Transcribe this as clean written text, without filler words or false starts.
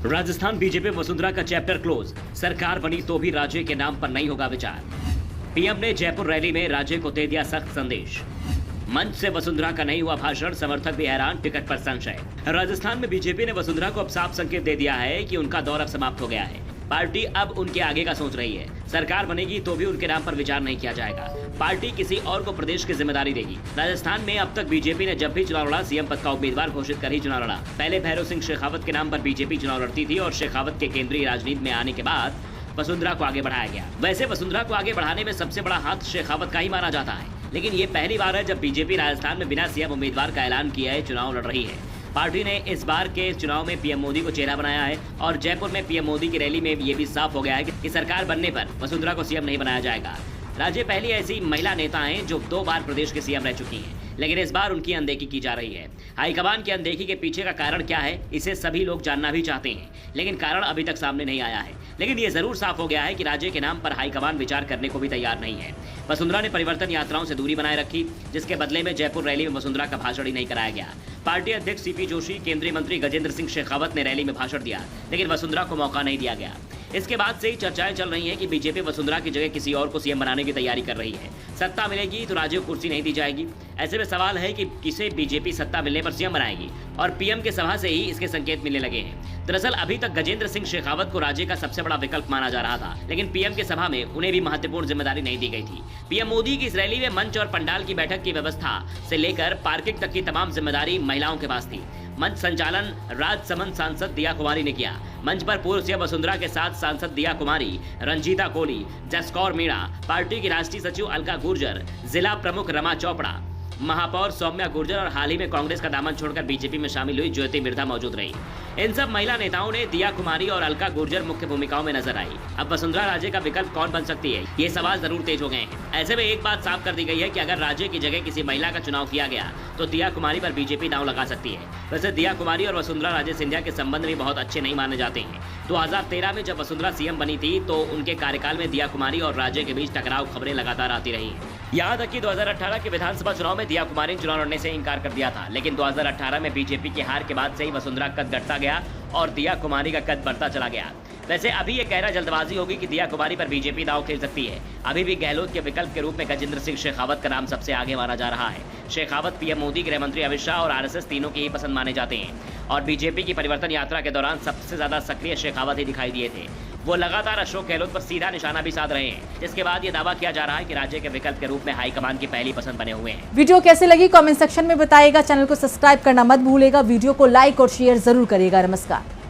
Rajasthan BJP Vasundhara का chapter close, सरकार बनी तो भी राज्य के नाम पर नहीं होगा विचार। पीएम ने जयपुर रैली में राज्य को दे दिया सख्त संदेश। मंच से वसुंधरा का नहीं हुआ भाषण, समर्थक भी हैरान, टिकट पर संशय। राजस्थान में बीजेपी ने वसुंधरा को अब साफ संकेत दे दिया है कि उनका दौर अब समाप्त हो गया है। पार्टी अब उनके आगे का सोच रही है। सरकार बनेगी तो भी उनके नाम पर विचार नहीं किया जाएगा। पार्टी किसी और को प्रदेश की जिम्मेदारी देगी। राजस्थान में अब तक बीजेपी ने जब भी चुनाव लड़ा, सीएम पद का उम्मीदवार घोषित कर ही चुनाव लड़ा। पहले भैरव सिंह शेखावत के नाम पर बीजेपी चुनाव लड़ती थी और शेखावत के केंद्रीय राजनीति में आने के बाद वसुंधरा को आगे बढ़ाया गया। वैसे वसुंधरा को आगे बढ़ाने में सबसे बड़ा हाथ शेखावत का ही माना जाता है, लेकिन ये पहली बार है जब बीजेपी राजस्थान में बिना सीएम उम्मीदवार का ऐलान किया है चुनाव लड़ रही है। पार्टी ने इस बार के चुनाव में पीएम मोदी को चेहरा बनाया है और जयपुर में पीएम मोदी की रैली में ये भी साफ हो गया है कि सरकार बनने पर वसुंधरा को सीएम नहीं बनाया जाएगा। राज्य पहली ऐसी महिला नेता हैं जो 2 बार प्रदेश के सीएम रह चुकी हैं, लेकिन इस बार उनकी अनदेखी की जा रही है। हाईकमान की अनदेखी के पीछे का कारण क्या है, इसे सभी लोग जानना भी चाहते हैं, लेकिन कारण अभी तक सामने नहीं आया है। लेकिन ये जरूर साफ हो गया है कि राज्य के नाम पर हाईकमान विचार करने को भी तैयार नहीं है। वसुंधरा ने परिवर्तन यात्राओं से दूरी बनाए रखी, जिसके बदले में जयपुर रैली में वसुंधरा का भाषण ही नहीं कराया गया। पार्टी अध्यक्ष सीपी जोशी, केंद्रीय मंत्री गजेंद्र सिंह शेखावत ने रैली में भाषण दिया, लेकिन वसुंधरा को मौका नहीं दिया गया। इसके बाद से ही चर्चाएं चल रही हैं कि बीजेपी वसुंधरा की जगह किसी और को सीएम बनाने की तैयारी कर रही है। सत्ता मिलेगी तो राज्य को कुर्सी नहीं दी जाएगी। ऐसे में सवाल है कि किसे बीजेपी सत्ता मिलने पर सीएम बनाएगी, और पीएम के सभा से ही इसके संकेत मिलने लगे हैं। दरअसल अभी तक गजेंद्र सिंह शेखावत को राज्य का सबसे बड़ा विकल्प माना जा रहा था, लेकिन पीएम के सभा में उन्हें भी महत्वपूर्ण जिम्मेदारी नहीं दी गई थी। पीएम मोदी की इस रैली में मंच और पंडाल की बैठक की व्यवस्था से लेकर पार्किंग तक की तमाम जिम्मेदारी महिलाओं के पास थी। मंच संचालन राजसमंद सांसद दिया कुमारी ने किया। मंच पर पूर्व सीएम वसुंधरा के साथ सांसद दिया कुमारी, रंजीता कोली, जसकौर मीणा, पार्टी की राष्ट्रीय सचिव अलका गुर्जर, जिला प्रमुख रमा चोपड़ा, महापौर सौम्या गुर्जर और हाल ही में कांग्रेस का दामन छोड़कर बीजेपी में शामिल हुई ज्योति मिर्धा मौजूद रही। इन सब महिला नेताओं ने दिया कुमारी और अलका गुर्जर मुख्य भूमिकाओं में नजर आई। अब वसुंधरा राज्य का विकल्प कौन बन सकती है, ये सवाल जरूर तेज हो गए हैं। ऐसे में एक बात साफ कर दी गई है कि अगर राज्य की जगह किसी महिला का चुनाव किया गया तो दिया कुमारी पर बीजेपी दांव लगा सकती है। वैसे दिया कुमारी और वसुंधरा राजे सिंधिया के संबंध भी बहुत अच्छे नहीं माने जाते हैं। 2013 में जब वसुंधरा सीएम बनी थी तो उनके कार्यकाल में दिया कुमारी और राज्य के बीच टकराव खबरें लगातार आती रही। यहाँ तक कि 2018 के विधानसभा चुनाव में दिया कुमारी ने चुनाव लड़ने से इनकार कर दिया था, लेकिन 2018 में बीजेपी की हार के बाद से ही वसुंधरा कद घटता गया और दिया कुमारी का कद बढ़ता चला गया। वैसे अभी ये कहना जल्दबाजी होगी कि दिया कुमारी पर बीजेपी दांव खेल सकती है। अभी भी गहलोत के विकल्प के रूप में गजेंद्र सिंह शेखावत का नाम सबसे आगे माना जा रहा है। शेखावत पीएम मोदी, गृह मंत्री अमित शाह और आरएसएस तीनों की ही पसंद माने जाते हैं, और बीजेपी की परिवर्तन यात्रा के दौरान सबसे ज्यादा सक्रिय शेखावत ही दिखाई दिए थे। वो लगातार अशोक गहलोत पर सीधा निशाना भी साध रहे हैं, जिसके बाद ये दावा किया जा रहा है कि राज्य के विकल्प के रूप में हाईकमान की पहली पसंद बने हुए हैं। वीडियो कैसे लगी कमेंट सेक्शन में बताइएगा। चैनल को सब्सक्राइब करना मत भूलेगा। वीडियो को लाइक और शेयर जरूर करिएगा। नमस्कार।